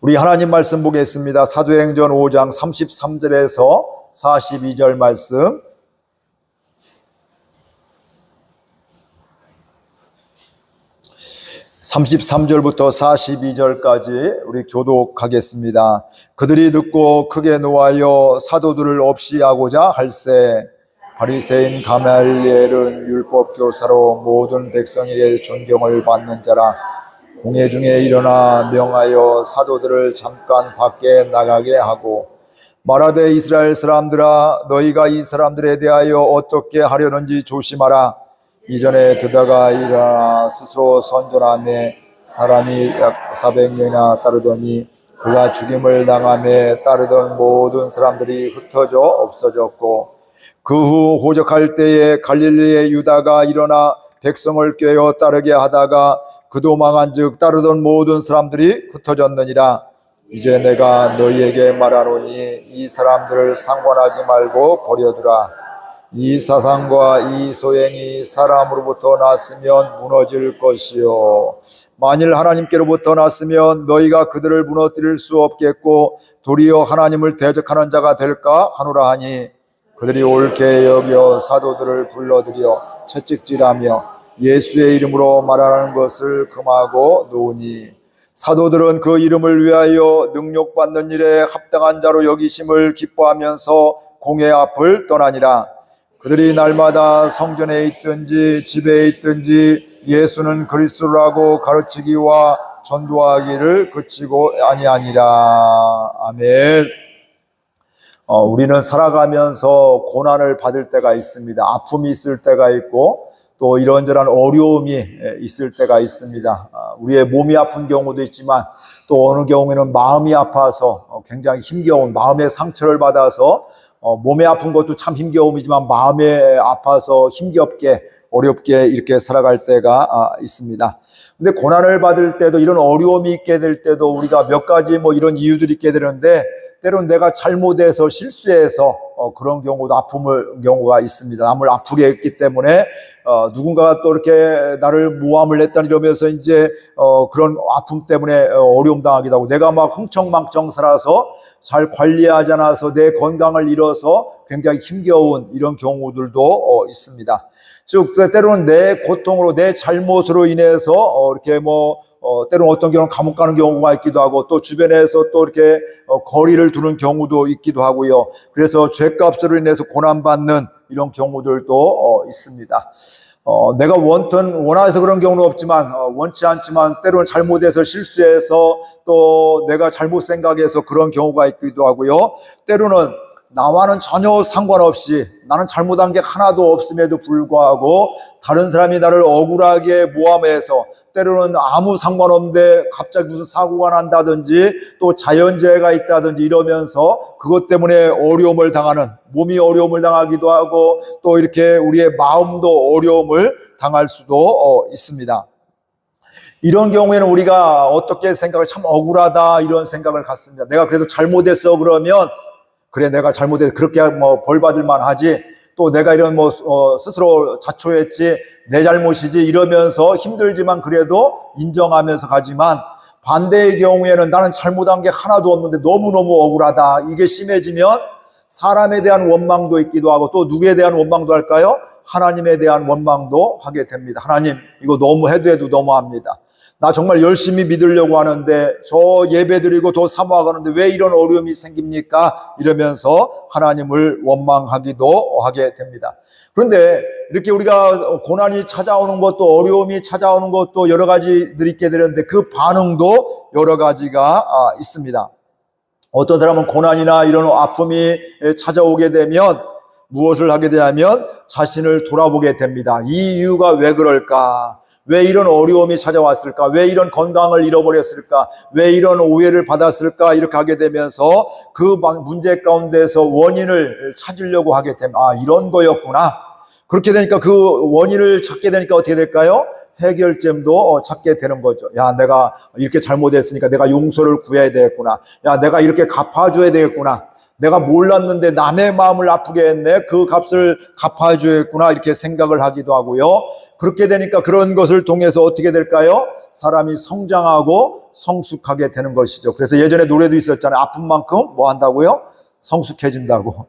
우리 하나님 말씀 보겠습니다. 사도행전 5장 33절에서 42절 말씀. 33절부터 42절까지 우리 교독하겠습니다. 그들이 듣고 크게 노하여 사도들을 없이 하고자 할세 바리새인 가말리엘은 율법 교사로 모든 백성에게 존경을 받는 자라. 공회 중에 일어나 명하여 사도들을 잠깐 밖에 나가게 하고 말하되 이스라엘 사람들아 너희가 이 사람들에 대하여 어떻게 하려는지 조심하라. 이전에 드다가 일어나 스스로 선전하며 사람이 약 400명이나 따르더니 그가 죽임을 당하며 따르던 모든 사람들이 흩어져 없어졌고 그 후 호적할 때에 갈릴리의 유다가 일어나 백성을 꾀어 따르게 하다가 그도 망한즉 따르던 모든 사람들이 흩어졌느니라. 이제 내가 너희에게 말하노니 이 사람들을 상관하지 말고 버려두라. 이 사상과 이 소행이 사람으로부터 났으면 무너질 것이요 만일 하나님께로부터 났으면 너희가 그들을 무너뜨릴 수 없겠고 도리어 하나님을 대적하는 자가 될까 하노라 하니 그들이 옳게 여겨 사도들을 불러들여 채찍질하며 예수의 이름으로 말하는 것을 금하고 노니 사도들은 그 이름을 위하여 능력받는 일에 합당한 자로 여기심을 기뻐하면서 공회 앞을 떠나니라. 그들이 날마다 성전에 있든지 집에 있든지 예수는 그리스도라고 가르치기와 전도하기를 그치고 아니하니라. 아멘. 우리는 살아가면서 고난을 받을 때가 있습니다. 아픔이 있을 때가 있고 또 이런저런 어려움이 있을 때가 있습니다. 우리의 몸이 아픈 경우도 있지만 또 어느 경우에는 마음이 아파서 굉장히 힘겨운 마음의 상처를 받아서 몸에 아픈 것도 참 힘겨움이지만 마음에 아파서 힘겹게 어렵게 이렇게 살아갈 때가 있습니다. 근데 고난을 받을 때도 이런 어려움이 있게 될 때도 우리가 몇 가지 이런 이유들이 있게 되는데 때로는 내가 잘못해서 실수해서 그런 경우도 아픔을 경우가 있습니다. 남을 아프게 했기 때문에 누군가가 또 이렇게 나를 모함을 했다 이러면서 이제 그런 아픔 때문에 어려움 당하기도 하고 내가 막 흥청망청 살아서 잘 관리하지 않아서 내 건강을 잃어서 굉장히 힘겨운 이런 경우들도 있습니다. 즉 때로는 내 고통으로 내 잘못으로 인해서 이렇게 때로는 어떤 경우는 감옥 가는 경우가 있기도 하고 또 주변에서 또 이렇게 거리를 두는 경우도 있기도 하고요. 그래서 죄값으로 인해서 고난받는 이런 경우들도 있습니다. 내가 원해서 그런 경우는 없지만 원치 않지만 때로는 잘못해서 실수해서 또 내가 잘못 생각해서 그런 경우가 있기도 하고요. 때로는 나와는 전혀 상관없이 나는 잘못한 게 하나도 없음에도 불구하고 다른 사람이 나를 억울하게 모함해서 때로는 아무 상관없는데 갑자기 무슨 사고가 난다든지 또 자연재해가 있다든지 이러면서 그것 때문에 어려움을 당하는 몸이 어려움을 당하기도 하고 또 이렇게 우리의 마음도 어려움을 당할 수도 있습니다. 이런 경우에는 우리가 어떻게 생각을 참 억울하다 이런 생각을 갖습니다. 내가 그래도 잘못했어 그러면 그래 내가 잘못해서 그렇게 벌 받을 만하지 또 내가 이런 스스로 자초했지 내 잘못이지 이러면서 힘들지만 그래도 인정하면서 가지만 반대의 경우에는 나는 잘못한 게 하나도 없는데 너무너무 억울하다 이게 심해지면 사람에 대한 원망도 있기도 하고 또 누구에 대한 원망도 할까요? 하나님에 대한 원망도 하게 됩니다. 하나님 이거 너무 해도 너무합니다. 나 정말 열심히 믿으려고 하는데 저 예배드리고 더 사모하는데 왜 이런 어려움이 생깁니까? 이러면서 하나님을 원망하기도 하게 됩니다. 그런데 이렇게 우리가 고난이 찾아오는 것도 어려움이 찾아오는 것도 여러 가지들이 있게 되는데 그 반응도 여러 가지가 있습니다. 어떤 사람은 고난이나 이런 아픔이 찾아오게 되면 무엇을 하게 되냐면 자신을 돌아보게 됩니다. 이 이유가 왜 그럴까? 왜 이런 어려움이 찾아왔을까? 왜 이런 건강을 잃어버렸을까? 왜 이런 오해를 받았을까? 이렇게 하게 되면서 그 문제 가운데서 원인을 찾으려고 하게 되면 이런 거였구나. 그렇게 되니까 그 원인을 찾게 되니까 어떻게 될까요? 해결점도 찾게 되는 거죠. 야, 내가 이렇게 잘못했으니까 내가 용서를 구해야 되겠구나. 야, 내가 이렇게 갚아줘야 되겠구나. 내가 몰랐는데 남의 마음을 아프게 했네. 그 값을 갚아줘야겠구나. 이렇게 생각을 하기도 하고요. 그렇게 되니까 그런 것을 통해서 어떻게 될까요? 사람이 성장하고 성숙하게 되는 것이죠. 그래서 예전에 노래도 있었잖아요. 아픈 만큼 뭐 한다고요? 성숙해진다고.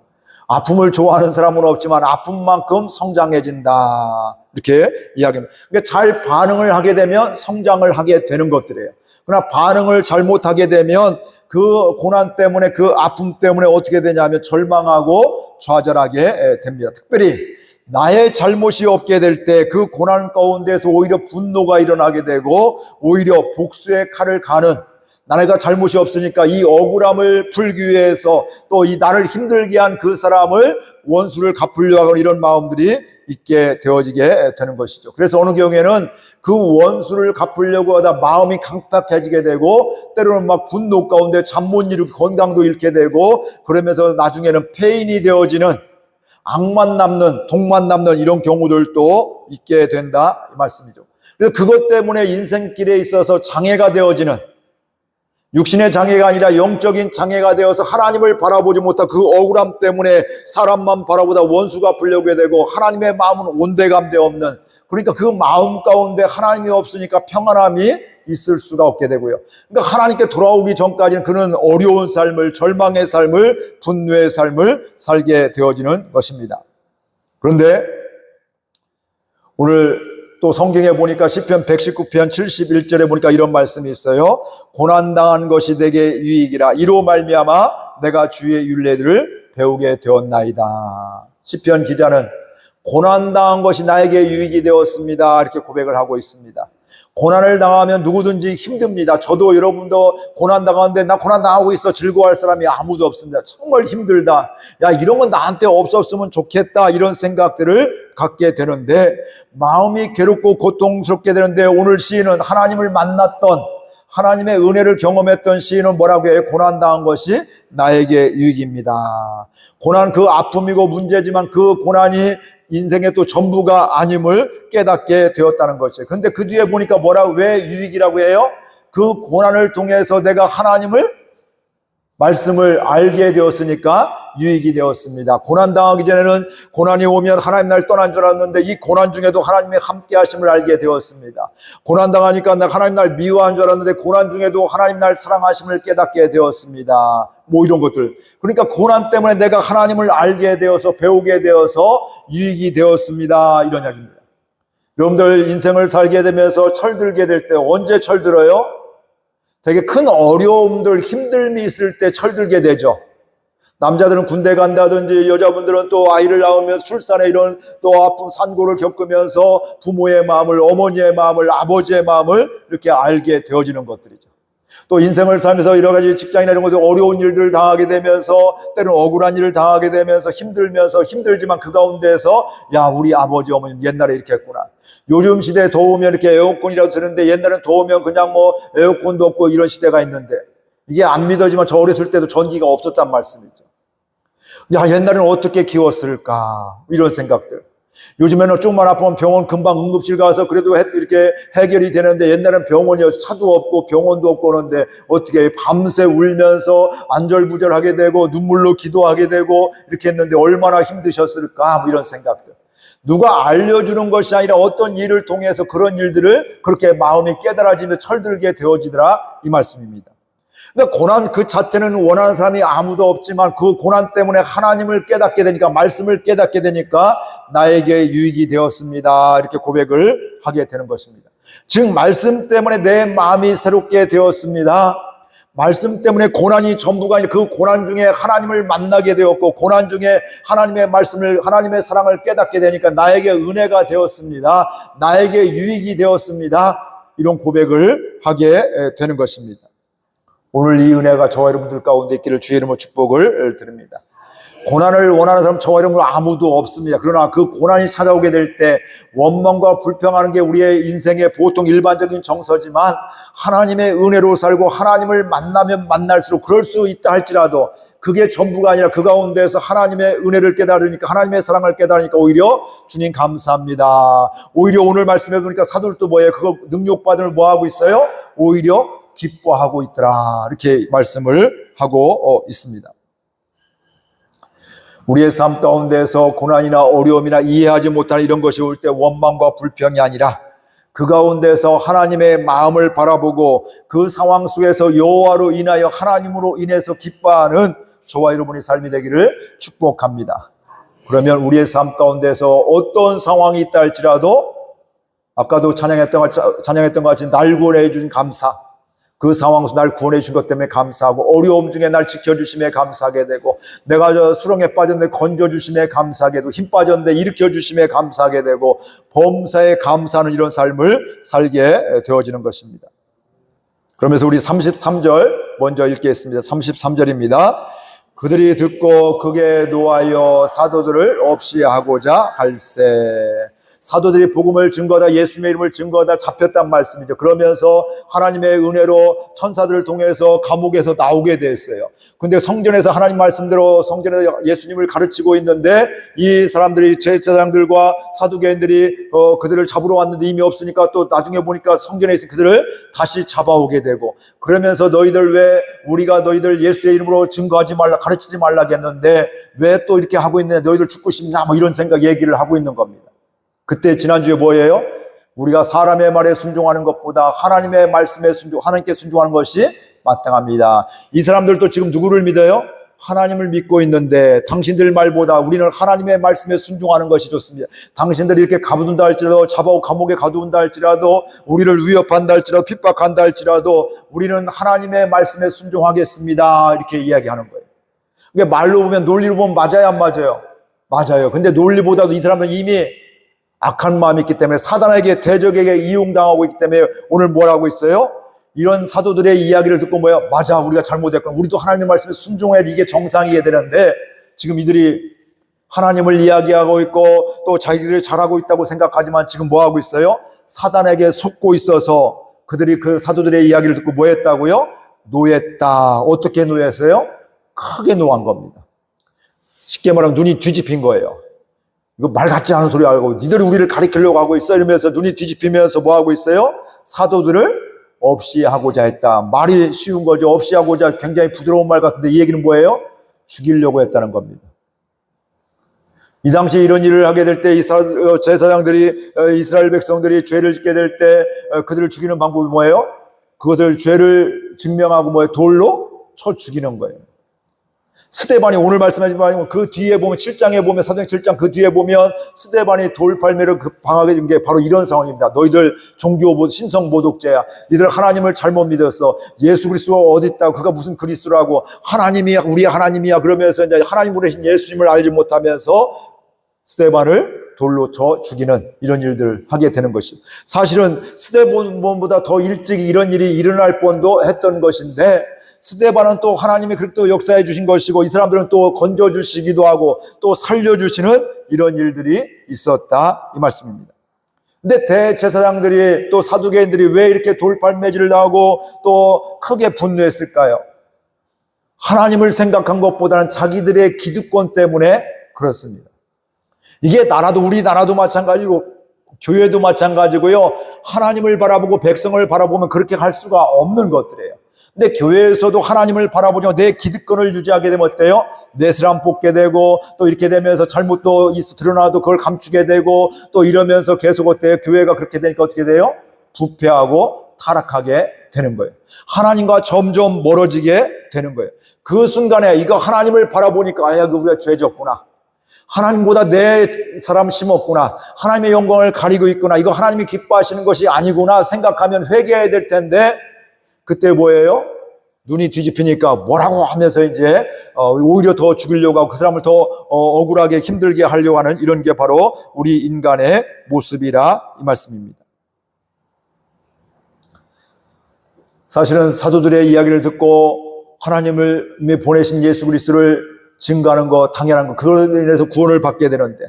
아픔을 좋아하는 사람은 없지만 아픈 만큼 성장해진다. 이렇게 이야기합니다. 그러니까 잘 반응을 하게 되면 성장을 하게 되는 것들이에요. 그러나 반응을 잘못하게 되면 그 고난 때문에, 그 아픔 때문에 어떻게 되냐면 절망하고 좌절하게 됩니다. 특별히 나의 잘못이 없게 될 때 그 고난 가운데서 오히려 분노가 일어나게 되고 오히려 복수의 칼을 가는, 나네가 잘못이 없으니까 이 억울함을 풀기 위해서 또 이 나를 힘들게 한 그 사람을 원수를 갚으려고 하는 이런 마음들이 있게 되어지게 되는 것이죠. 그래서 어느 경우에는 그 원수를 갚으려고 하다 마음이 강팍해지게 되고 때로는 막 분노 가운데 잠 못 이루고 건강도 잃게 되고 그러면서 나중에는 폐인이 되어지는, 악만 남는, 독만 남는 이런 경우들도 있게 된다 이 말씀이죠. 그래서 그것 때문에 인생길에 있어서 장애가 되어지는, 육신의 장애가 아니라 영적인 장애가 되어서 하나님을 바라보지 못한 그 억울함 때문에 사람만 바라보다 원수가 풀려게 되고 하나님의 마음은 온데간데 없는, 그러니까 그 마음 가운데 하나님이 없으니까 평안함이 있을 수가 없게 되고요. 그러니까 하나님께 돌아오기 전까지는 그는 어려운 삶을, 절망의 삶을, 분노의 삶을 살게 되어지는 것입니다. 그런데 오늘 또 성경에 보니까 시편 119편 71절에 보니까 이런 말씀이 있어요. 고난당한 것이 내게 유익이라 이로 말미암아 내가 주의 율례들을 배우게 되었나이다. 시편 기자는 고난당한 것이 나에게 유익이 되었습니다 이렇게 고백을 하고 있습니다. 고난을 당하면 누구든지 힘듭니다. 저도 여러분도 고난 당하는데 나 고난 당하고 있어 즐거워할 사람이 아무도 없습니다. 정말 힘들다. 야, 이런 건 나한테 없었으면 좋겠다. 이런 생각들을 갖게 되는데 마음이 괴롭고 고통스럽게 되는데 오늘 시인은 하나님을 만났던, 하나님의 은혜를 경험했던 시인은 뭐라고 해요? 고난 당한 것이 나에게 유익입니다. 고난 그 아픔이고 문제지만 그 고난이 인생의 또 전부가 아님을 깨닫게 되었다는 것이에요. 근데 그 뒤에 보니까 뭐라고, 왜 유익이라고 해요? 그 고난을 통해서 내가 하나님을, 말씀을 알게 되었으니까 유익이 되었습니다. 고난 당하기 전에는 고난이 오면 하나님 날 떠난 줄 알았는데 이 고난 중에도 하나님의 함께 하심을 알게 되었습니다. 고난 당하니까 나 하나님 날 미워한 줄 알았는데 고난 중에도 하나님 날 사랑하심을 깨닫게 되었습니다. 뭐 이런 것들. 그러니까 고난 때문에 내가 하나님을 알게 되어서 배우게 되어서 유익이 되었습니다. 이런 이야기입니다. 여러분들 인생을 살게 되면서 철들게 될 때 언제 철들어요? 되게 큰 어려움들, 힘듦이 있을 때 철들게 되죠. 남자들은 군대 간다든지 여자분들은 또 아이를 낳으면서 출산에 이런 또 아픈 산고를 겪으면서 부모의 마음을, 어머니의 마음을, 아버지의 마음을 이렇게 알게 되어지는 것들이죠. 또 인생을 살면서 여러 가지 직장이나 이런 것들 어려운 일들을 당하게 되면서 때로는 억울한 일을 당하게 되면서 힘들면서 힘들지만 그 가운데서 야, 우리 아버지 어머님 옛날에 이렇게 했구나. 요즘 시대에 더우면 이렇게 에어컨이라도 드는데 옛날엔 더우면 그냥 뭐 에어컨도 없고 이런 시대가 있는데 이게 안 믿어지만 저 어렸을 때도 전기가 없었단 말씀이죠. 야, 옛날에는 어떻게 키웠을까 이런 생각들. 요즘에는 조금만 아프면 병원 금방 응급실 가서 그래도 이렇게 해결이 되는데 옛날엔 병원이어서 차도 없고 병원도 없고 그런데 어떻게 밤새 울면서 안절부절하게 되고 눈물로 기도하게 되고 이렇게 했는데 얼마나 힘드셨을까 뭐 이런 생각들. 누가 알려주는 것이 아니라 어떤 일을 통해서 그런 일들을 그렇게 마음이 깨달아지며 철들게 되어지더라 이 말씀입니다. 그러니까 고난 그 자체는 원하는 사람이 아무도 없지만 그 고난 때문에 하나님을 깨닫게 되니까, 말씀을 깨닫게 되니까 나에게 유익이 되었습니다 이렇게 고백을 하게 되는 것입니다. 즉 말씀 때문에 내 마음이 새롭게 되었습니다. 말씀 때문에 고난이 전부가 아니라 그 고난 중에 하나님을 만나게 되었고 고난 중에 하나님의 말씀을, 하나님의 사랑을 깨닫게 되니까 나에게 은혜가 되었습니다. 나에게 유익이 되었습니다. 이런 고백을 하게 되는 것입니다. 오늘 이 은혜가 저와 여러분들 가운데 있기를 주의 이름으로 축복을 드립니다. 고난을 원하는 사람 저와 여러분 아무도 없습니다. 그러나 그 고난이 찾아오게 될 때 원망과 불평하는 게 우리의 인생의 보통 일반적인 정서지만 하나님의 은혜로 살고 하나님을 만나면 만날수록 그럴 수 있다 할지라도 그게 전부가 아니라 그 가운데서 하나님의 은혜를 깨달으니까, 하나님의 사랑을 깨달으니까 오히려 주님 감사합니다. 오히려 오늘 말씀해 보니까 사도들도 뭐예요? 그거 능력받음을 뭐 하고 있어요? 오히려 기뻐하고 있더라 이렇게 말씀을 하고 있습니다. 우리의 삶 가운데서 고난이나 어려움이나 이해하지 못하는 이런 것이 올 때 원망과 불평이 아니라 그 가운데서 하나님의 마음을 바라보고 그 상황 속에서 여호와로 인하여 하나님으로 인해서 기뻐하는 저와 여러분의 삶이 되기를 축복합니다. 그러면 우리의 삶 가운데서 어떤 상황이 있다 할지라도 아까도 찬양했던 것 같이 날 구원해 주신 감사, 그 상황에서 날 구원해 주신 것 때문에 감사하고 어려움 중에 날 지켜주심에 감사하게 되고 내가 수렁에 빠졌는데 건져주심에 감사하게 되고 힘 빠졌는데 일으켜주심에 감사하게 되고 범사에 감사하는 이런 삶을 살게 되어지는 것입니다. 그러면서 우리 33절 먼저 읽겠습니다. 33절입니다. 그들이 듣고 극에 노하여 사도들을 없이 하고자 할세. 사도들이 복음을 증거하다 예수님의 이름을 증거하다 잡혔단 말씀이죠. 그러면서 하나님의 은혜로 천사들을 통해서 감옥에서 나오게 됐어요. 근데 성전에서 하나님 말씀대로 성전에서 예수님을 가르치고 있는데 이 사람들이 제사장들과 사두개인들이 그들을 잡으러 왔는데 이미 없으니까 또 나중에 보니까 성전에 있는 그들을 다시 잡아오게 되고 그러면서 너희들 왜 우리가 너희들 예수의 이름으로 증거하지 말라 가르치지 말라겠는데 왜 또 이렇게 하고 있느냐 너희들 죽고 싶나 뭐 이런 생각 얘기를 하고 있는 겁니다. 그때 지난주에 뭐예요? 우리가 사람의 말에 순종하는 것보다 하나님의 말씀에 하나님께 순종하는 것이 마땅합니다. 이 사람들도 지금 누구를 믿어요? 하나님을 믿고 있는데 당신들 말보다 우리는 하나님의 말씀에 순종하는 것이 좋습니다. 당신들이 이렇게 가두둔다 할지라도 잡아오 감옥에 가두둔다 할지라도 우리를 위협한다 할지라도 핍박한다 할지라도 우리는 하나님의 말씀에 순종하겠습니다. 이렇게 이야기하는 거예요. 이게 말로 보면 논리로 보면 맞아요 안 맞아요? 맞아요. 근데 논리보다도 이 사람들은 이미 악한 마음이 있기 때문에 사단에게 대적에게 이용당하고 있기 때문에 오늘 뭘 하고 있어요? 이런 사도들의 이야기를 듣고 뭐예요? 맞아 우리가 잘못했구나. 우리도 하나님의 말씀에 순종해야 이게 정상이어야 되는데 지금 이들이 하나님을 이야기하고 있고 또 자기들이 잘하고 있다고 생각하지만 지금 뭐 하고 있어요? 사단에게 속고 있어서 그들이 그 사도들의 이야기를 듣고 뭐 했다고요? 노했다. 어떻게 노했어요? 크게 노한 겁니다. 쉽게 말하면 눈이 뒤집힌 거예요. 이거 말 같지 않은 소리 하고 니들이 우리를 가리키려고 하고 있어 이러면서 눈이 뒤집히면서 뭐 하고 있어요? 사도들을 없이 하고자 했다. 말이 쉬운 거죠. 없이 하고자 굉장히 부드러운 말 같은데 이 얘기는 뭐예요? 죽이려고 했다는 겁니다. 이 당시에 이런 일을 하게 될 때 제사장들이 이스라엘 백성들이 죄를 짓게 될 때 그들을 죽이는 방법이 뭐예요? 그것을 죄를 증명하고 뭐예요? 돌로 쳐 죽이는 거예요. 스데반이 오늘 말씀하지만 그 뒤에 보면 7장에 보면 사도행 7장 그 뒤에 보면 스데반이 돌팔매를 방하게 된 게 바로 이런 상황입니다. 너희들 종교 신성 모독죄야. 너희들 하나님을 잘못 믿었어. 예수 그리스도가 어디 있다고 그가 무슨 그리스도라고 하나님이야 우리 하나님이야 그러면서 이제 하나님으로 계신 예수님을 알지 못하면서 스데반을 돌로 쳐 죽이는 이런 일들을 하게 되는 것이죠. 사실은 스데반보다 더 일찍 이런 일이 일어날 뻔도 했던 것인데 스데반은 또 하나님이 그렇게 또 역사해 주신 것이고 이 사람들은 또 건져주시기도 하고 또 살려주시는 이런 일들이 있었다 이 말씀입니다. 근데 대제사장들이 또 사두개인들이 왜 이렇게 돌팔매질을 당하고 또 크게 분노했을까요? 하나님을 생각한 것보다는 자기들의 기득권 때문에 그렇습니다. 이게 우리나라도 마찬가지고 교회도 마찬가지고요. 하나님을 바라보고 백성을 바라보면 그렇게 갈 수가 없는 것들이에요. 근데 교회에서도 하나님을 바라보죠. 내 기득권을 유지하게 되면 어때요? 내 사람 뽑게 되고 또 이렇게 되면서 잘못도 드러나도 그걸 감추게 되고 또 이러면서 계속 어때요? 교회가 그렇게 되니까 어떻게 돼요? 부패하고 타락하게 되는 거예요. 하나님과 점점 멀어지게 되는 거예요. 그 순간에 이거 하나님을 바라보니까 이거 우리가 죄졌구나. 하나님보다 내 사람 심었구나. 하나님의 영광을 가리고 있구나. 이거 하나님이 기뻐하시는 것이 아니구나 생각하면 회개해야 될 텐데 그때 뭐예요? 눈이 뒤집히니까 뭐라고 하면서 이제 오히려 더 죽이려고 하고 그 사람을 더 억울하게 힘들게 하려고 하는 이런 게 바로 우리 인간의 모습이라 이 말씀입니다. 사실은 사도들의 이야기를 듣고 하나님을 보내신 예수 그리스도를 증거하는 거 당연한 거 그걸로 인해서 구원을 받게 되는데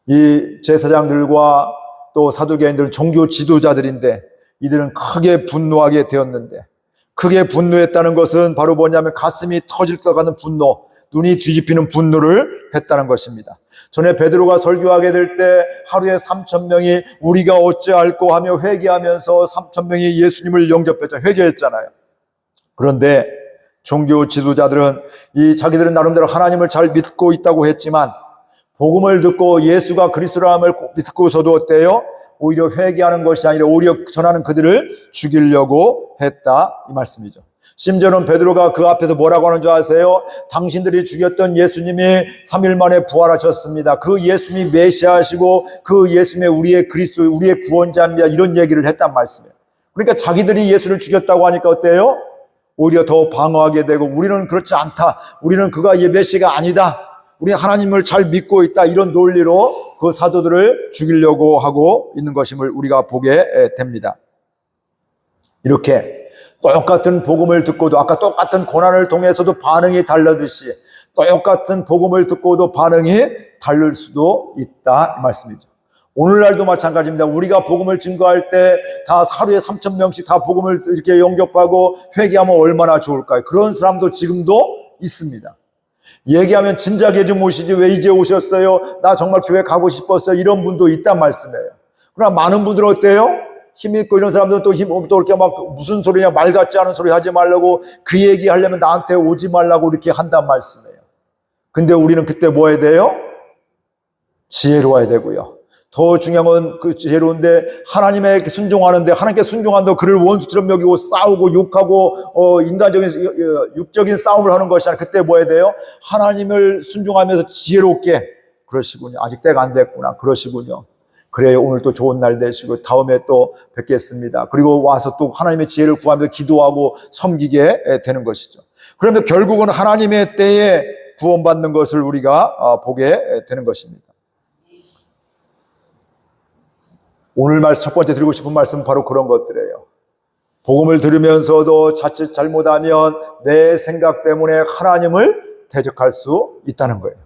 이 제사장들과 또 사두개인들은 종교 지도자들인데 이들은 크게 분노하게 되었는데 크게 분노했다는 것은 바로 뭐냐면 가슴이 터질 것 같은 분노, 눈이 뒤집히는 분노를 했다는 것입니다. 전에 베드로가 설교하게 될 때 하루에 3,000명이 우리가 어찌할꼬 하며 회개하면서 3,000명이 예수님을 영접했잖아요. 회개했잖아요. 그런데 종교 지도자들은 자기들은 나름대로 하나님을 잘 믿고 있다고 했지만 복음을 듣고 예수가 그리스도함을 믿고서도 어때요? 오히려 회개하는 것이 아니라 오히려 전하는 그들을 죽이려고 했다 이 말씀이죠. 심지어는 베드로가 그 앞에서 뭐라고 하는 줄 아세요? 당신들이 죽였던 예수님이 3일 만에 부활하셨습니다. 그 예수님이 메시아시고 그 예수님이 우리의 그리스도, 우리의 구원자입니다. 이런 얘기를 했단 말씀이에요. 그러니까 자기들이 예수를 죽였다고 하니까 어때요? 오히려 더 방어하게 되고 우리는 그렇지 않다. 우리는 그가 메시아가 아니다. 우리 하나님을 잘 믿고 있다. 이런 논리로 그 사도들을 죽이려고 하고 있는 것임을 우리가 보게 됩니다. 이렇게 똑같은 복음을 듣고도 아까 똑같은 고난을 통해서도 반응이 다르듯이 똑같은 복음을 듣고도 반응이 다를 수도 있다 이 말씀이죠. 오늘날도 마찬가지입니다. 우리가 복음을 증거할 때 다 하루에 3,000명씩 다 복음을 이렇게 영접하고 회개하면 얼마나 좋을까요? 그런 사람도 지금도 있습니다. 얘기하면 진작에 좀 오시지 왜 이제 오셨어요? 나 정말 교회 가고 싶었어요. 이런 분도 있단 말씀이에요. 그러나 많은 분들은 어때요? 힘 있고 이런 사람들은 또 이렇게 막 무슨 소리냐 말 같지 않은 소리 하지 말라고 그 얘기 하려면 나한테 오지 말라고 이렇게 한단 말씀이에요. 근데 우리는 그때 뭐 해야 돼요? 지혜로워야 되고요. 더 중요한 건 그 지혜로운데 하나님에게 순종하는데 하나님께 순종한다고 그를 원수처럼 여기고 싸우고 욕하고 인간적인 육적인 싸움을 하는 것이 아니라 그때 뭐 해야 돼요? 하나님을 순종하면서 지혜롭게 그러시군요. 아직 때가 안 됐구나. 그러시군요. 그래요. 오늘 또 좋은 날 되시고 다음에 또 뵙겠습니다. 그리고 와서 또 하나님의 지혜를 구하면서 기도하고 섬기게 되는 것이죠. 그러면 결국은 하나님의 때에 구원받는 것을 우리가 보게 되는 것입니다. 오늘 말씀 첫 번째 드리고 싶은 말씀은 바로 그런 것들이에요. 복음을 들으면서도 자칫 잘못하면 내 생각 때문에 하나님을 대적할 수 있다는 거예요.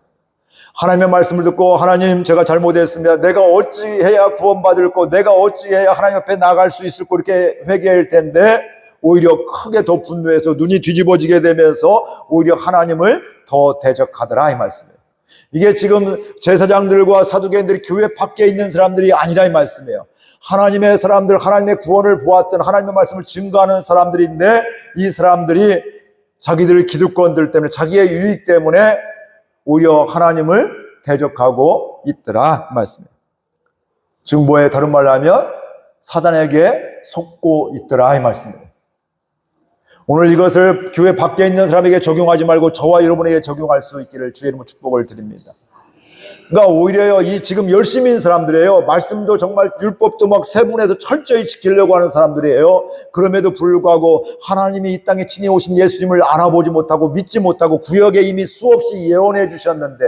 하나님의 말씀을 듣고 하나님 제가 잘못했습니다. 내가 어찌해야 구원받을 거, 내가 어찌해야 하나님 앞에 나갈 수 있을 거 이렇게 회개할 텐데 오히려 크게 더 분노해서 눈이 뒤집어지게 되면서 오히려 하나님을 더 대적하더라 이 말씀이에요. 이게 지금 제사장들과 사두개인들이 교회 밖에 있는 사람들이 아니라 이 말씀이에요. 하나님의 사람들, 하나님의 구원을 보았던 하나님의 말씀을 증거하는 사람들인데 이 사람들이 자기들 기득권들 때문에 자기의 유익 때문에 오히려 하나님을 대적하고 있더라 말씀이에요. 지금 뭐에 다른 말로 하면 사단에게 속고 있더라 이 말씀이에요. 오늘 이것을 교회 밖에 있는 사람에게 적용하지 말고 저와 여러분에게 적용할 수 있기를 주의 이름으로 축복을 드립니다. 그러니까 오히려 이 지금 열심인 사람들이에요. 말씀도 정말 율법도 막 세분해서 철저히 지키려고 하는 사람들이에요. 그럼에도 불구하고 하나님이 이 땅에 친히 오신 예수님을 알아보지 못하고 믿지 못하고 구역에 이미 수없이 예언해 주셨는데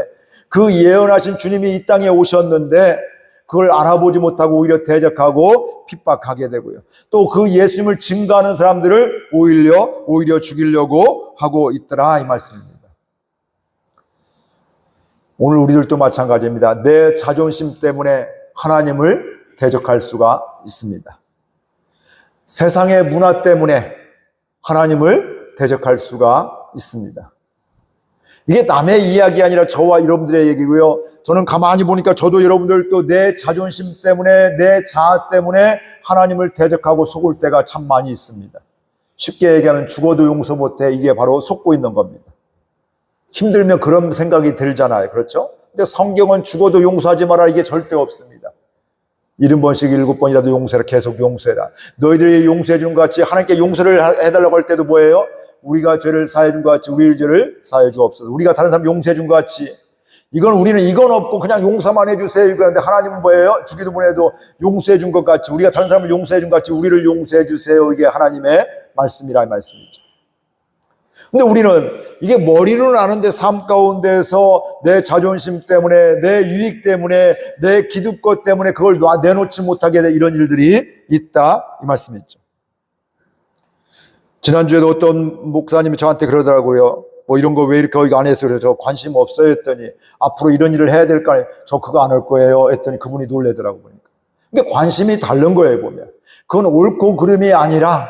그 예언하신 주님이 이 땅에 오셨는데 그걸 알아보지 못하고 오히려 대적하고 핍박하게 되고요. 또 그 예수님을 증거하는 사람들을 오히려 죽이려고 하고 있더라 이 말씀입니다. 오늘 우리들도 마찬가지입니다. 내 자존심 때문에 하나님을 대적할 수가 있습니다. 세상의 문화 때문에 하나님을 대적할 수가 있습니다. 이게 남의 이야기 아니라 저와 여러분들의 얘기고요. 저는 가만히 보니까 저도 여러분들도 내 자존심 때문에 내 자아 때문에 하나님을 대적하고 속을 때가 참 많이 있습니다. 쉽게 얘기하면 죽어도 용서 못해. 이게 바로 속고 있는 겁니다. 힘들면 그런 생각이 들잖아요. 그렇죠? 근데 성경은 죽어도 용서하지 마라. 이게 절대 없습니다. 70번씩 7번이라도 용서해라. 계속 용서해라. 너희들이 용서해 주는 것 같이 하나님께 용서를 해달라고 할 때도 뭐예요? 우리가 죄를 사해 준 것 같이 우리 죄를 사해 주옵소서. 우리가 다른 사람 용서해 준 것 같이 우리는 이건 없고 그냥 용서만 해주세요. 그런데 하나님은 뭐예요? 주기도 보내도 용서해 준 것 같이 우리가 다른 사람을 용서해 준 것 같이 우리를 용서해 주세요. 이게 하나님의 말씀이라 말씀이죠. 근데 우리는 이게 머리로는 아는데 삶 가운데서 내 자존심 때문에 내 유익 때문에 내 기득권 때문에 그걸 내놓지 못하게 된 이런 일들이 있다 이 말씀이죠. 지난주에도 어떤 목사님이 저한테 그러더라고요. 뭐 이런 거 왜 이렇게 안 해서 그래요? 저 관심 없어요 했더니 앞으로 이런 일을 해야 될 거 아니에요? 저 그거 안 할 거예요 했더니 그분이 놀래더라고요. 보니까. 근데 관심이 다른 거예요 보면. 그건 옳고 그름이 아니라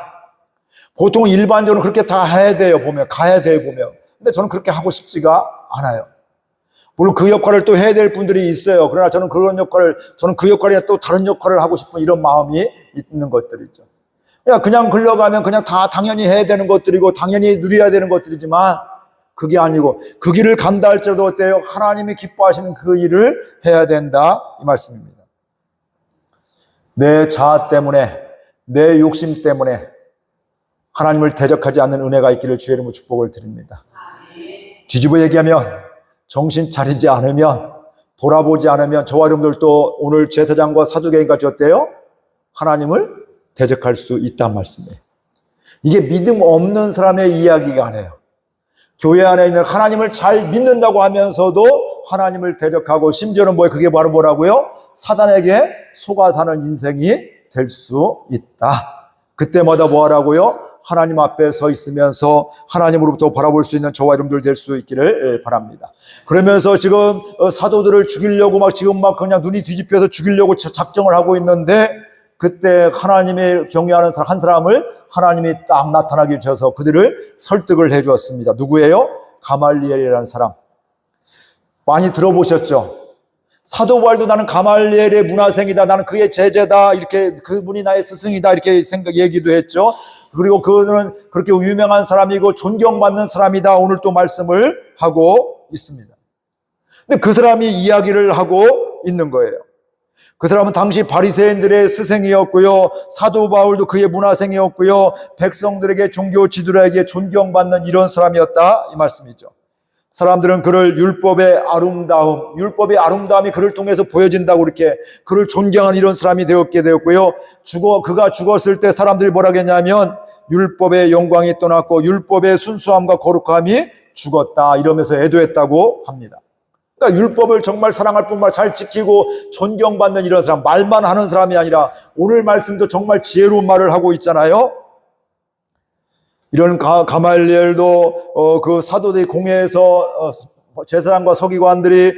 보통 일반적으로 그렇게 다 해야 돼요 보면. 가야 돼요 보면. 근데 저는 그렇게 하고 싶지가 않아요. 물론 그 역할을 또 해야 될 분들이 있어요. 그러나 저는 그 역할이 또 다른 역할을 하고 싶은 이런 마음이 있는 것들이죠. 그냥 흘러가면 그냥 다 당연히 해야 되는 것들이고 당연히 누려야 되는 것들이지만 그게 아니고 그 길을 간다 할지라도 어때요? 하나님이 기뻐하시는 그 일을 해야 된다 이 말씀입니다. 내 자아 때문에 내 욕심 때문에 하나님을 대적하지 않는 은혜가 있기를 주의 이름으로 축복을 드립니다. 뒤집어 얘기하면 정신 차리지 않으면 돌아보지 않으면 저와 여러분들도 오늘 제사장과 사두개인같이 어때요? 하나님을 대적할 수 있다는 말씀이에요. 이게 믿음 없는 사람의 이야기가 아니에요. 교회 안에 있는 하나님을 잘 믿는다고 하면서도 하나님을 대적하고 심지어는 그게 바로 뭐라고요? 사단에게 속아 사는 인생이 될 수 있다. 그때마다 뭐 하라고요? 하나님 앞에 서 있으면서 하나님으로부터 바라볼 수 있는 저와 여러분들 될 수 있기를 바랍니다. 그러면서 지금 사도들을 죽이려고 지금 그냥 눈이 뒤집혀서 죽이려고 작정을 하고 있는데 그때 하나님의 경외하는 한 사람을 하나님이 딱 나타나게 주셔서 그들을 설득을 해 주었습니다. 누구예요? 가말리엘이라는 사람. 많이 들어보셨죠? 사도 바울도 나는 가말리엘의 문화생이다. 나는 그의 제자다. 이렇게 그분이 나의 스승이다. 이렇게 얘기도 했죠. 그리고 그는 그렇게 유명한 사람이고 존경받는 사람이다. 오늘 또 말씀을 하고 있습니다. 근데 그 사람이 이야기를 하고 있는 거예요. 그 사람은 당시 바리새인들의 스승이었고요. 사도 바울도 그의 문화생이었고요. 백성들에게 종교 지도자에게 존경받는 이런 사람이었다. 이 말씀이죠. 사람들은 그를 율법의 아름다움이 그를 통해서 보여진다고 이렇게 그를 존경하는 이런 사람이 되었게 되었고요. 그가 죽었을 때 사람들이 뭐라 했냐면 율법의 영광이 떠났고 율법의 순수함과 거룩함이 죽었다 이러면서 애도했다고 합니다. 그러니까 율법을 정말 사랑할 뿐만 아니라 잘 지키고 존경받는 이런 사람, 말만 하는 사람이 아니라 오늘 말씀도 정말 지혜로운 말을 하고 있잖아요. 이런 가말리엘도 그 사도들이 공회에서 제사장과 서기관들이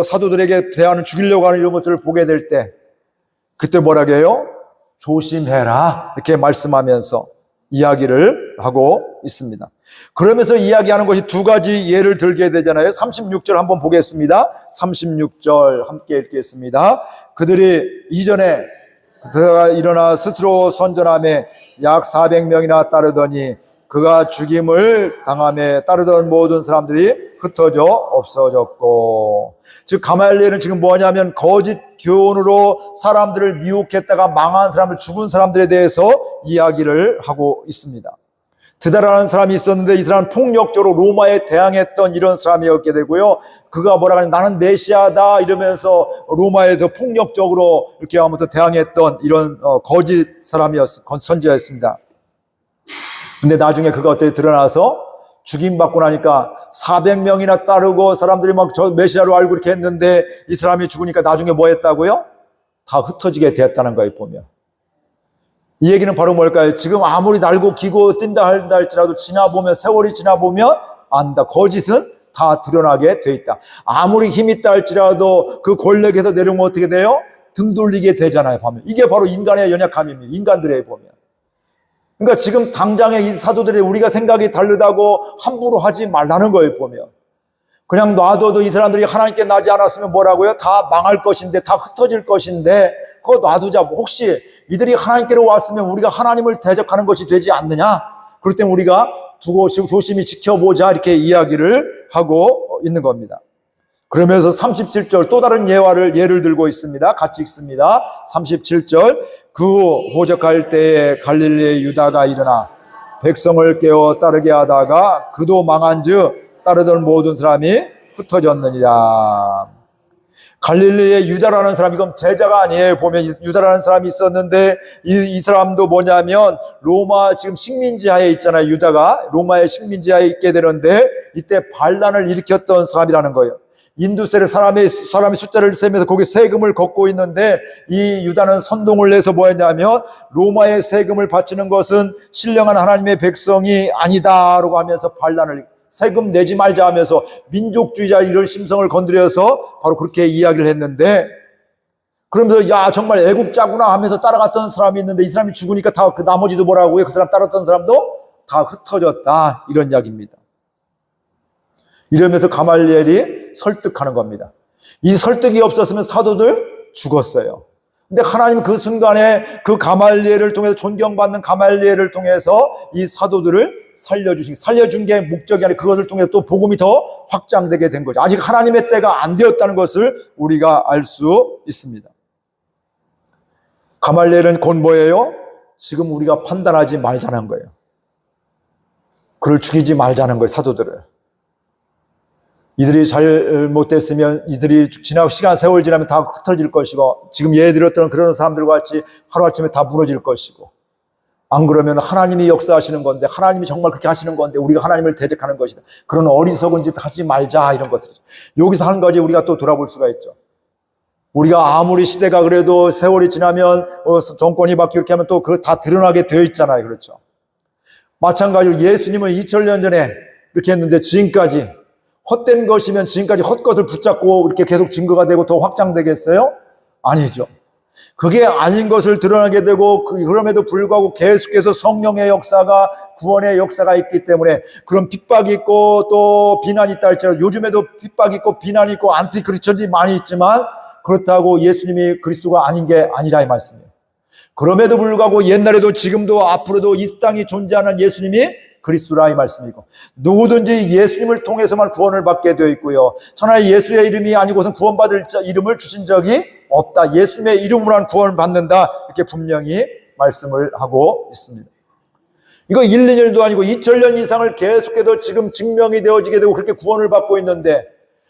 사도들에게 대하는 죽이려고 하는 이런 것들을 보게 될 때 그때 뭐라고 해요? 조심해라 이렇게 말씀하면서 이야기를 하고 있습니다. 그러면서 이야기하는 것이 두 가지 예를 들게 되잖아요. 36절 한번 보겠습니다. 36절 함께 읽겠습니다. 그들이 이전에 그가 일어나 스스로 선전하며 약 400명이나 따르더니 그가 죽임을 당함에 따르던 모든 사람들이 흩어져 없어졌고, 즉 가말리엘은 지금 뭐냐면 거짓 교훈으로 사람들을 미혹했다가 망한 사람들, 죽은 사람들에 대해서 이야기를 하고 있습니다. 드다라는 사람이 있었는데 이 사람은 폭력적으로 로마에 대항했던 이런 사람이었게 되고요. 그가 뭐라고 하냐면 나는 메시아다 이러면서 로마에서 폭력적으로 이렇게 아무튼 대항했던 이런 거짓 선지자였습니다. 근데 나중에 그가 어떻게 드러나서 죽임받고 나니까 400명이나 따르고 사람들이 막 저 메시아로 알고 이렇게 했는데 이 사람이 죽으니까 나중에 뭐 했다고요? 다 흩어지게 되었다는 거예요, 보면. 이 얘기는 바로 뭘까요? 지금 아무리 날고 기고 뛴다 할지라도 지나보면, 세월이 지나보면 안다. 거짓은 다 드러나게 돼 있다. 아무리 힘 있다 할지라도 그 권력에서 내려오면 어떻게 돼요? 등 돌리게 되잖아요, 보면. 이게 바로 인간의 연약함입니다. 인간들의 보면. 그러니까 지금 당장의 이 사도들이 우리가 생각이 다르다고 함부로 하지 말라는 거예요, 보면. 그냥 놔둬도 이 사람들이 하나님께 나지 않았으면 뭐라고요? 다 망할 것인데, 다 흩어질 것인데, 그거 놔두자. 혹시 이들이 하나님께로 왔으면 우리가 하나님을 대적하는 것이 되지 않느냐? 그럴 땐 우리가 두고 조심히 지켜보자. 이렇게 이야기를 하고 있는 겁니다. 그러면서 37절 또 다른 예를 들고 있습니다. 같이 읽습니다. 37절. 그 후 호적할 때에 갈릴리의 유다가 일어나 백성을 깨워 따르게 하다가 그도 망한즉 따르던 모든 사람이 흩어졌느니라. 갈릴리의 유다라는 사람이 이건 제자가 아니에요. 보면 유다라는 사람이 있었는데 이 사람도 뭐냐면 로마 지금 식민지하에 있잖아요. 유다가 로마의 식민지하에 있게 되는데 이때 반란을 일으켰던 사람이라는 거예요. 인두세를 사람의 숫자를 세면서 거기 세금을 걷고 있는데 이 유다는 선동을 내서 뭐 했냐면 로마의 세금을 바치는 것은 신령한 하나님의 백성이 아니다라고 하면서 반란을 세금 내지 말자 하면서 민족주의자 이런 심성을 건드려서 바로 그렇게 이야기를 했는데 그러면서 야 정말 애국자구나 하면서 따라갔던 사람이 있는데 이 사람이 죽으니까 다 그 나머지도 뭐라고요? 그 사람 따랐던 사람도 다 흩어졌다 이런 이야기입니다. 이러면서 가말리엘이 설득하는 겁니다. 이 설득이 없었으면 사도들 죽었어요. 근데 하나님 그 순간에 그 가말리엘을 통해서, 존경받는 가말리엘을 통해서 이 사도들을 살려준 게 목적이 아니라 그것을 통해서 또 복음이 더 확장되게 된 거죠. 아직 하나님의 때가 안 되었다는 것을 우리가 알 수 있습니다. 가말리엘은 곧 뭐예요? 지금 우리가 판단하지 말자는 거예요. 그를 죽이지 말자는 거예요, 사도들을. 이들이 잘못됐으면 이들이 시간 세월 지나면 다 흩어질 것이고, 지금 예에 들었던 그런 사람들과 같이 하루아침에 다 무너질 것이고, 안 그러면 하나님이 역사하시는 건데, 하나님이 정말 그렇게 하시는 건데 우리가 하나님을 대적하는 것이다. 그런 어리석은 짓 하지 말자, 이런 것들. 여기서 한 가지 우리가 또 돌아볼 수가 있죠. 우리가 아무리 시대가 그래도 세월이 지나면 정권이 바뀌고 이렇게 하면 또 그거 다 드러나게 되어 있잖아요. 그렇죠? 마찬가지로 예수님은 2000년 전에 이렇게 했는데 지금까지 헛된 것이면 지금까지 헛것을 붙잡고 이렇게 계속 증거가 되고 더 확장되겠어요? 아니죠. 그게 아닌 것을 드러나게 되고, 그럼에도 불구하고 계속해서 성령의 역사가, 구원의 역사가 있기 때문에, 그런 핍박이 있고 또 비난이 있다 할지라도, 요즘에도 핍박이 있고 비난이 있고 안티크리스천이 많이 있지만, 그렇다고 예수님이 그리스도가 아닌 게 아니라 이 말씀이에요. 그럼에도 불구하고 옛날에도 지금도 앞으로도 이 땅이 존재하는 예수님이 그리스도라 이 말씀이고, 누구든지 예수님을 통해서만 구원을 받게 되어 있고요. 천하에 예수의 이름이 아니고선 구원받을 이름을 주신 적이 없다. 예수님의 이름으로만 구원을 받는다. 이렇게 분명히 말씀을 하고 있습니다. 이거 1, 2년도 아니고 2000년 이상을 계속해서 지금 증명이 되어지게 되고 그렇게 구원을 받고 있는데,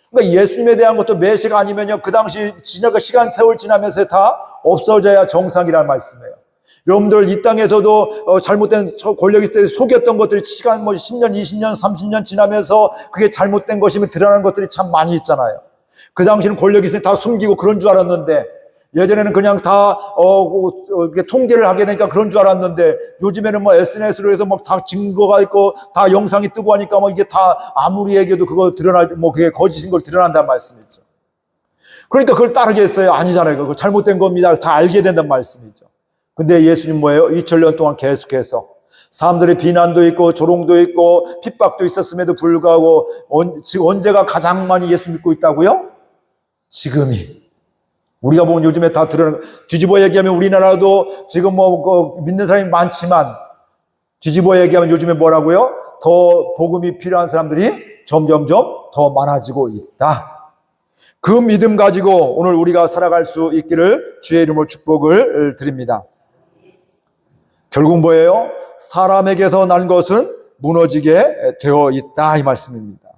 그러니까 예수님에 대한 것도 메시가 아니면요, 그 당시 시간 세월 지나면서 다 없어져야 정상이라는 말씀이에요. 여러분들 이 땅에서도 잘못된 권력이 있을 때 속였던 것들이 시간 10년, 20년, 30년 지나면서 그게 잘못된 것이면 드러나는 것들이 참 많이 있잖아요. 그 당시는 권력이 있으니 다 숨기고 그런 줄 알았는데, 예전에는 그냥 다 통제를 하게 되니까 그런 줄 알았는데, 요즘에는 SNS로 해서 다 증거가 있고 다 영상이 뜨고 하니까 이게 다 아무리 얘기해도 그거 그게 거짓인 걸 드러난다는 말씀이죠. 그러니까 그걸 따르겠어요? 아니잖아요. 그거 잘못된 겁니다. 다 알게 된다는 말씀이죠. 근데 예수님 뭐예요? 2000년 동안 계속해서 사람들의 비난도 있고 조롱도 있고 핍박도 있었음에도 불구하고, 지금 언제가 가장 많이 예수 믿고 있다고요? 지금이. 우리가 보면 요즘에 다 뒤집어 얘기하면 우리나라도 지금 믿는 사람이 많지만, 뒤집어 얘기하면 요즘에 뭐라고요? 더 복음이 필요한 사람들이 점점점 더 많아지고 있다. 그 믿음 가지고 오늘 우리가 살아갈 수 있기를 주의 이름으로 축복을 드립니다. 결국 뭐예요? 사람에게서 난 것은 무너지게 되어 있다, 이 말씀입니다.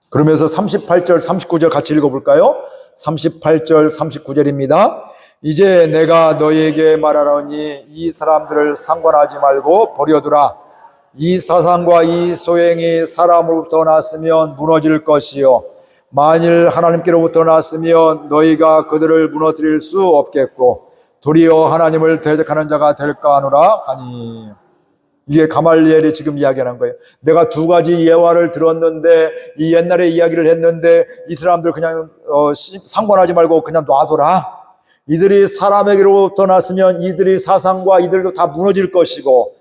그러면서 38절, 39절 같이 읽어볼까요? 38절, 39절입니다. 이제 내가 너희에게 말하노니 이 사람들을 상관하지 말고 버려두라. 이 사상과 이 소행이 사람으로부터 났으면 무너질 것이요, 만일 하나님께로부터 났으면 너희가 그들을 무너뜨릴 수 없겠고 도리어 하나님을 대적하는 자가 될까 하노라 하니. 이게 가말리엘이 지금 이야기하는 거예요. 내가 두 가지 예화를 들었는데, 이 옛날에 이야기를 했는데 이 사람들 그냥 상관하지 말고 그냥 놔둬라. 이들이 사람에게로부터 났으면 이들이 사상과 이들도 다 무너질 것이고,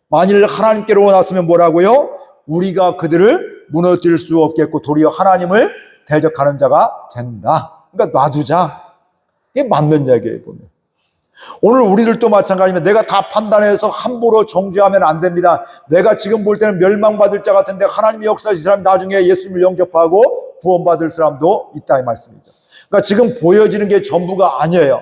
만일 하나님께로 났으면 뭐라고요? 우리가 그들을 무너뜨릴 수 없겠고 도리어 하나님을 대적하는 자가 된다. 그러니까 놔두자. 이게 맞는 얘기예요, 보면. 오늘 우리들도 마찬가지입니다. 내가 다 판단해서 함부로 정죄하면 안 됩니다. 내가 지금 볼 때는 멸망받을 자 같은데 하나님의 역사하신 사람이 나중에 예수님을 영접하고 구원받을 사람도 있다, 이 말씀이죠. 그러니까 지금 보여지는 게 전부가 아니에요.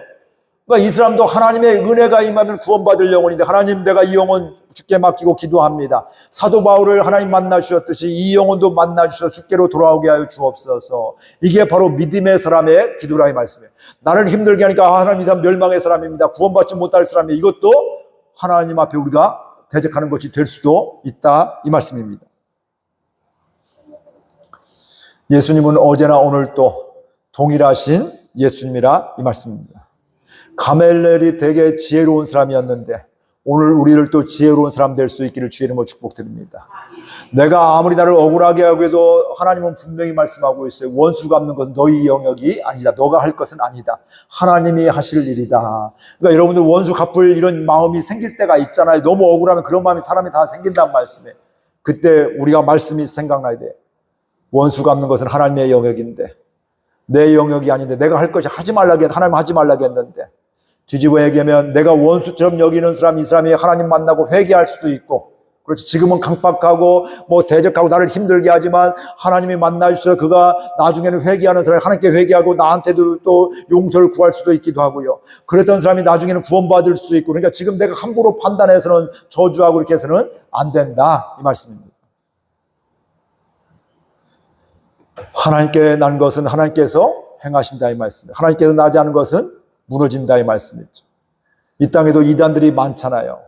그러니까 이 사람도 하나님의 은혜가 임하면 구원받을 영혼인데, 하나님 내가 이 영혼 주께 맡기고 기도합니다. 사도 바울을 하나님 만나주셨듯이 이 영혼도 만나주셔서 주께로 돌아오게 하여 주옵소서. 이게 바로 믿음의 사람의 기도라, 이 말씀이에요. 나를 힘들게 하니까 하나님 이 사람 멸망의 사람입니다. 구원받지 못할 사람이에요. 이것도 하나님 앞에 우리가 대적하는 것이 될 수도 있다, 이 말씀입니다. 예수님은 어제나 오늘도 동일하신 예수님이라, 이 말씀입니다. 가멜렐이 되게 지혜로운 사람이었는데 오늘 우리를 또 지혜로운 사람 될 수 있기를 주의 이름으로 축복드립니다. 내가 아무리 나를 억울하게 하고 해도 하나님은 분명히 말씀하고 있어요. 원수 갚는 것은 너희 영역이 아니다. 너가 할 것은 아니다. 하나님이 하실 일이다. 그러니까 여러분들 원수 갚을 이런 마음이 생길 때가 있잖아요. 너무 억울하면 그런 마음이 사람이 다 생긴다는 말씀이에요. 그때 우리가 말씀이 생각나야 돼요. 원수 갚는 것은 하나님의 영역인데 내 영역이 아닌데, 내가 할 것이 하지 말라고 했는데 하나님 하지 말라고 했는데 뒤집어 얘기하면 내가 원수처럼 여기는 사람이 이 사람이 하나님 만나고 회개할 수도 있고, 그렇지, 지금은 강박하고 뭐 대적하고 나를 힘들게 하지만 하나님이 만나주셔서 그가 나중에는 회개하는 사람이 하나님께 회개하고 나한테도 또 용서를 구할 수도 있기도 하고요. 그랬던 사람이 나중에는 구원받을 수도 있고, 그러니까 지금 내가 함부로 판단해서는 저주하고 이렇게 해서는 안 된다, 이 말씀입니다. 하나님께 난 것은 하나님께서 행하신다, 이 말씀이에요. 하나님께서 나지 않은 것은 무너진다, 이 말씀이죠. 이 땅에도 이단들이 많잖아요.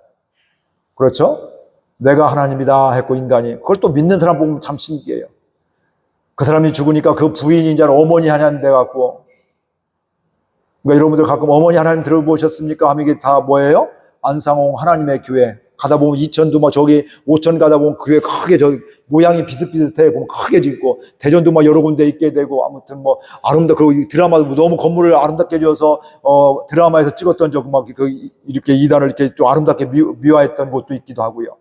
그렇죠? 내가 하나님이다 했고 인간이 그걸 또 믿는 사람 보면 참 신기해요. 그 사람이 죽으니까 그 부인이 이제 어머니 하나님 돼갖고, 그러니까 여러분들 가끔 어머니 하나님 들어보셨습니까? 하면 이게 다 뭐예요? 안상홍 하나님의 교회 가다 보면 2천도 막 저기 5천 가다 보면 교회 크게 저 모양이 비슷비슷해 보면 크게 짓고, 대전도 막 여러 군데 있게 되고, 아무튼 뭐 아름답고, 그리고 드라마도 너무 건물을 아름답게 지어서 드라마에서 찍었던 적 막 이렇게 이단을 이렇게 좀 아름답게 미화했던 곳도 있기도 하고요.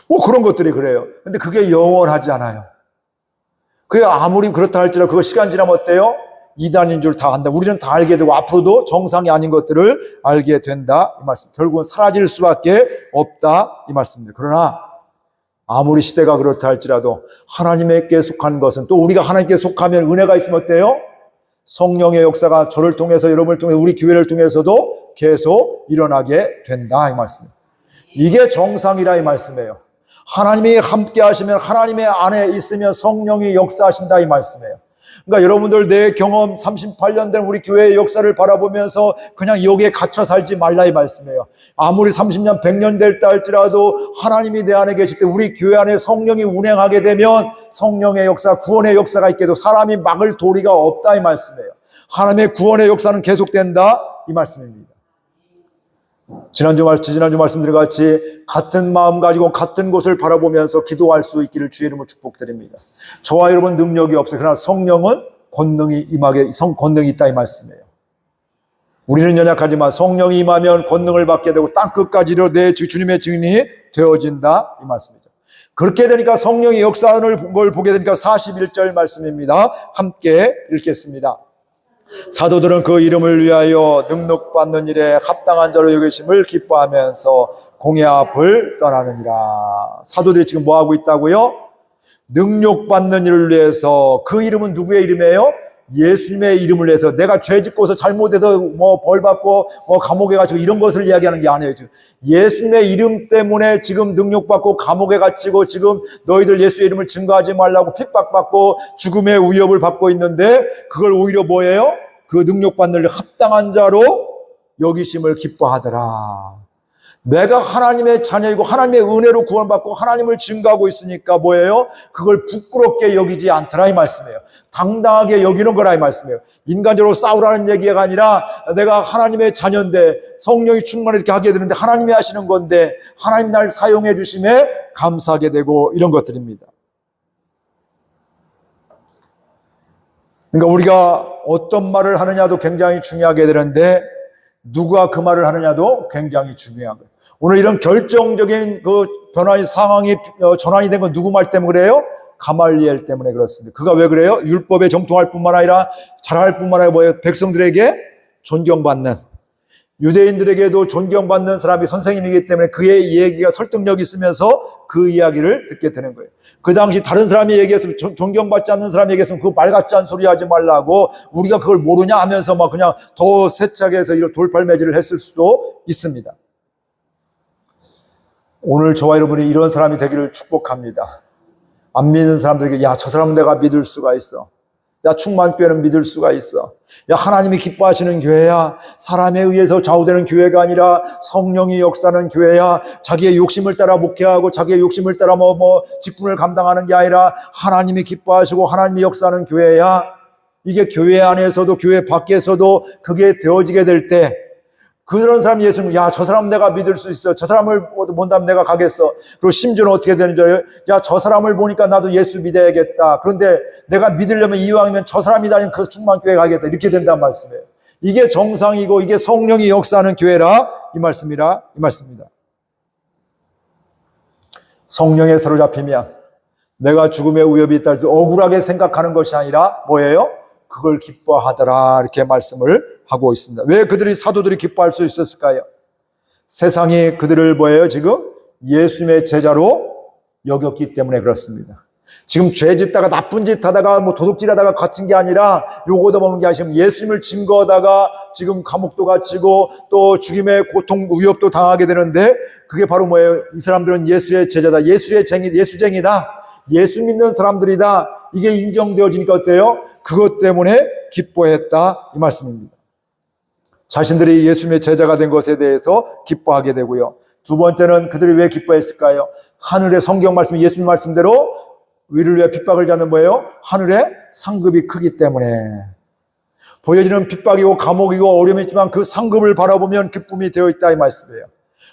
뭐 그런 것들이 그래요. 근데 그게 영원하지 않아요. 그게 아무리 그렇다 할지라도 그거 시간 지나면 어때요? 이단인 줄 다 안다. 우리는 다 알게 되고 앞으로도 정상이 아닌 것들을 알게 된다, 이 말씀. 결국은 사라질 수밖에 없다, 이 말씀입니다. 그러나 아무리 시대가 그렇다 할지라도 하나님께 속한 것은, 또 우리가 하나님께 속하면 은혜가 있으면 어때요? 성령의 역사가 저를 통해서, 여러분을 통해서, 우리 교회를 통해서도 계속 일어나게 된다, 이 말씀입니다. 이게 정상이라, 이 말씀이에요. 하나님이 함께 하시면, 하나님의 안에 있으면 성령이 역사하신다, 이 말씀이에요. 그러니까 여러분들 내 경험 38년 된 우리 교회의 역사를 바라보면서 그냥 여기에 갇혀 살지 말라, 이 말씀이에요. 아무리 30년 100년 됐다 할지라도 하나님이 내 안에 계실 때, 우리 교회 안에 성령이 운행하게 되면 성령의 역사, 구원의 역사가 있게 되고 사람이 막을 도리가 없다, 이 말씀이에요. 하나님의 구원의 역사는 계속된다, 이 말씀입니다. 지난주 말씀드린 것 같이 같은 마음 가지고 같은 곳을 바라보면서 기도할 수 있기를 주의 이름으로 축복드립니다. 저와 여러분 능력이 없어요. 그러나 성령은 권능이 임하게, 권능이 있다, 이 말씀이에요. 우리는 연약하지만 성령이 임하면 권능을 받게 되고 땅끝까지로 내 주님의 증인이 되어진다, 이 말씀이죠. 그렇게 되니까 성령이 역사하는 걸 보게 되니까 41절 말씀입니다. 함께 읽겠습니다. 사도들은 그 이름을 위하여 능력받는 일에 합당한 자로 여기심을 기뻐하면서 공회 앞을 떠나느니라. 사도들이 지금 뭐 하고 있다고요? 능력받는 일을 위해서. 그 이름은 누구의 이름이에요? 예수님의 이름을 위해서. 내가 죄 짓고서 잘못해서 뭐 벌 받고 뭐 감옥에 갇히고 이런 것을 이야기하는 게 아니에요. 예수님의 이름 때문에 지금 능력받고 감옥에 갇히고, 지금 너희들 예수의 이름을 증거하지 말라고 핍박받고 죽음의 위협을 받고 있는데, 그걸 오히려 뭐예요? 그 능력받는 일을 합당한 자로 여기심을 기뻐하더라. 내가 하나님의 자녀이고 하나님의 은혜로 구원받고 하나님을 증거하고 있으니까 뭐예요? 그걸 부끄럽게 여기지 않더라, 이 말씀이에요. 당당하게 여기는 거라, 이 말씀이에요. 인간적으로 싸우라는 얘기가 아니라, 내가 하나님의 자녀인데 성령이 충만해서 이렇게 하게 되는데 하나님이 하시는 건데 하나님 날 사용해 주심에 감사하게 되고, 이런 것들입니다. 그러니까 우리가 어떤 말을 하느냐도 굉장히 중요하게 되는데, 누가 그 말을 하느냐도 굉장히 중요한 거예요. 오늘 이런 결정적인 그 변화의 상황이 전환이 된 건 누구 말 때문에 그래요? 가말리엘 때문에 그렇습니다. 그가 왜 그래요? 율법에 정통할 뿐만 아니라 잘할 뿐만 아니라 뭐예요? 백성들에게 존경받는, 유대인들에게도 존경받는 사람이 선생님이기 때문에 그의 얘기가 설득력이 있으면서 그 이야기를 듣게 되는 거예요. 그 당시 다른 사람이 얘기했으면, 존경받지 않는 사람이 얘기했으면 그 말 같지 않은 소리 하지 말라고, 우리가 그걸 모르냐 하면서 막 그냥 더 세차게 해서 이런 돌팔매질을 했을 수도 있습니다. 오늘 저와 여러분이 이런 사람이 되기를 축복합니다. 안 믿는 사람들에게, 야, 저 사람은 내가 믿을 수가 있어. 야, 충만교회는 믿을 수가 있어. 야, 하나님이 기뻐하시는 교회야. 사람에 의해서 좌우되는 교회가 아니라 성령이 역사하는 교회야. 자기의 욕심을 따라 목회하고 자기의 욕심을 따라 직분을 감당하는 게 아니라 하나님이 기뻐하시고 하나님이 역사하는 교회야. 이게 교회 안에서도 교회 밖에서도 그게 되어지게 될 때, 그런 사람이 예수님, 야, 저 사람 내가 믿을 수 있어. 저 사람을 본다면 내가 가겠어. 그리고 심지어는 어떻게 되는 줄 알아요? 야, 저 사람을 보니까 나도 예수 믿어야겠다. 그런데 내가 믿으려면 이왕이면 저 사람이 다니는 그 충만교회 가겠다. 이렇게 된다는 말씀이에요. 이게 정상이고 이게 성령이 역사하는 교회라, 이 말씀입니다. 성령에 사로잡히면 내가 죽음의 위협이 있다 할 때 억울하게 생각하는 것이 아니라 뭐예요? 그걸 기뻐하더라, 이렇게 말씀을 하고 있습니다. 왜 그들이 사도들이 기뻐할 수 있었을까요? 세상이 그들을 뭐예요? 지금 예수님의 제자로 여겼기 때문에 그렇습니다. 지금 죄 짓다가 나쁜 짓 하다가 뭐 도둑질 하다가 갇힌 게 아니라 요거도 먹는 게 아니라 예수님을 증거하다가 지금 감옥도 갇히고 또 죽임의 고통 위협도 당하게 되는데 그게 바로 뭐예요? 이 사람들은 예수의 제자다. 예수쟁이다. 예수 믿는 사람들이다. 이게 인정되어지니까 어때요? 그것 때문에 기뻐했다. 이 말씀입니다. 자신들이 예수님의 제자가 된 것에 대해서 기뻐하게 되고요. 두 번째는 그들이 왜 기뻐했을까요? 하늘의 성경 말씀, 예수님 말씀대로 의를 위해 핍박을 받는 뭐예요? 하늘의 상급이 크기 때문에. 보여지는 핍박이고 감옥이고 어려움이 있지만 그 상급을 바라보면 기쁨이 되어 있다 이 말씀이에요.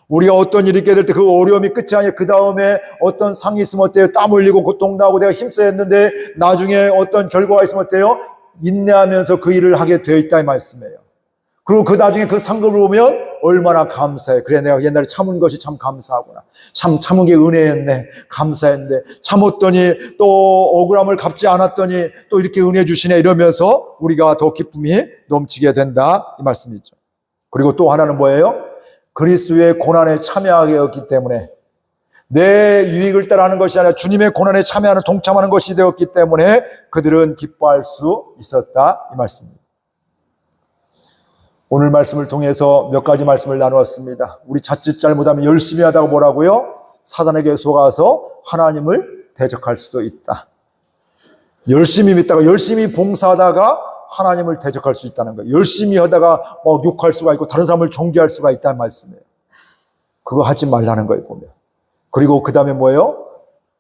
우리가 어떤 일이 있게 될 때 그 어려움이 끝이 아니라 그 다음에 어떤 상이 있으면 어때요? 땀 흘리고 고통나고 내가 힘써야 했는데 나중에 어떤 결과가 있으면 어때요? 인내하면서 그 일을 하게 되어 있다 이 말씀이에요. 그리고 그 나중에 그 상급을 보면 얼마나 감사해. 그래 내가 옛날에 참은 것이 참 감사하구나. 참은 게 은혜였네. 감사했네. 참았더니 또 억울함을 갚지 않았더니 또 이렇게 은혜 주시네 이러면서 우리가 더 기쁨이 넘치게 된다 이 말씀이죠. 그리고 또 하나는 뭐예요? 그리스도의 고난에 참여하게 되었기 때문에 내 유익을 따라하는 것이 아니라 주님의 고난에 참여하는 동참하는 것이 되었기 때문에 그들은 기뻐할 수 있었다 이 말씀입니다. 오늘 말씀을 통해서 몇 가지 말씀을 나누었습니다. 우리 자칫 잘못하면 열심히 하다가 뭐라고요? 사단에게 속아서 하나님을 대적할 수도 있다. 열심히 믿다가 열심히 봉사하다가 하나님을 대적할 수 있다는 거예요. 열심히 하다가 욕할 수가 있고 다른 사람을 정죄할 수가 있다는 말씀이에요. 그거 하지 말라는 거예요 보면. 그리고 그 다음에 뭐예요?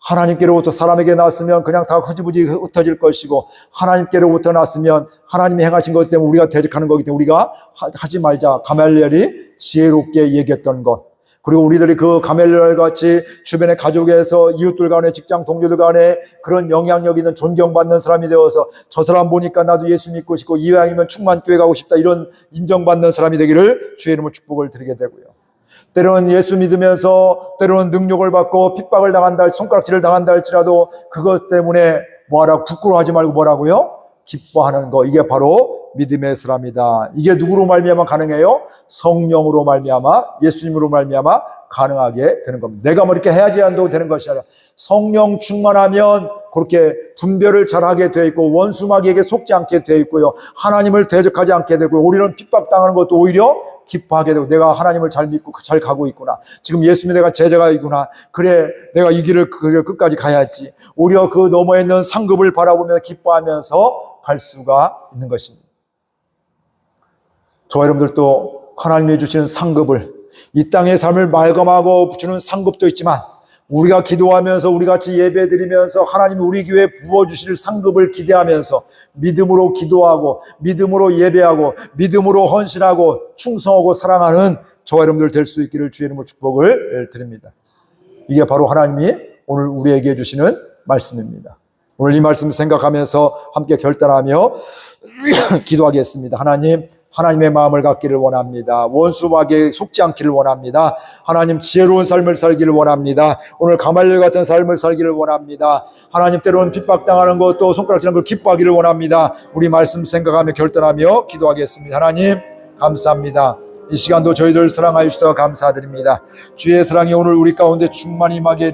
하나님께로부터 사람에게 났으면 그냥 다 흐지부지 흩어질 것이고 하나님께로부터 났으면 하나님이 행하신 것 때문에 우리가 대적하는 거기 때문에 우리가 하지 말자. 가멜리엘이 지혜롭게 얘기했던 것. 그리고 우리들이 그 가멜리엘 같이 주변의 가족에서 이웃들 간에 직장 동료들 간에 그런 영향력 있는 존경받는 사람이 되어서 저 사람 보니까 나도 예수 믿고 싶고 이왕이면 충만교회 가고 싶다 이런 인정받는 사람이 되기를 주의 이름으로 축복을 드리게 되고요. 때로는 예수 믿으면서 때로는 능력을 받고 핍박을 당한다 손가락질을 당한다 할지라도 그것 때문에 뭐하라고 부끄러워하지 말고 뭐라고요? 기뻐하는 거. 이게 바로 믿음의 사람이다. 이게 누구로 말미암아 가능해요? 성령으로 말미암아 예수님으로 말미암아 가능하게 되는 겁니다. 내가 뭐 이렇게 해야지 한다고 되는 것이 아니라 성령 충만하면 그렇게 분별을 잘하게 되어 있고 원수마귀에게 속지 않게 되어 있고요. 하나님을 대적하지 않게 되고 우리는 핍박당하는 것도 오히려 기뻐하게 되고 내가 하나님을 잘 믿고 잘 가고 있구나. 지금 예수님이 내가 제자가 있구나. 그래 내가 이 길을 끝까지 가야지. 오히려 그 너머에 있는 상급을 바라보며 기뻐하면서 갈 수가 있는 것입니다. 저와 여러분들도 하나님이 주시는 상급을 이 땅의 삶을 말감하고 주는 상급도 있지만 우리가 기도하면서 우리 같이 예배드리면서 하나님이 우리 교회에 부어주실 상급을 기대하면서 믿음으로 기도하고 믿음으로 예배하고 믿음으로 헌신하고 충성하고 사랑하는 저와 여러분들 될 수 있기를 주의 이름으로 축복을 드립니다. 이게 바로 하나님이 오늘 우리에게 주시는 말씀입니다. 오늘 이 말씀 생각하면서 함께 결단하며 기도하겠습니다. 하나님의 마음을 갖기를 원합니다. 원수마귀에 속지 않기를 원합니다. 하나님 지혜로운 삶을 살기를 원합니다. 오늘 가말리엘 같은 삶을 살기를 원합니다. 하나님 때로는 핍박당하는 것도 손가락질하는 걸 기뻐하기를 원합니다. 우리 말씀 생각하며 결단하며 기도하겠습니다. 하나님 감사합니다. 이 시간도 저희들 사랑하여 주셔서 감사드립니다. 주의 사랑이 오늘 우리 가운데 충만히 임하게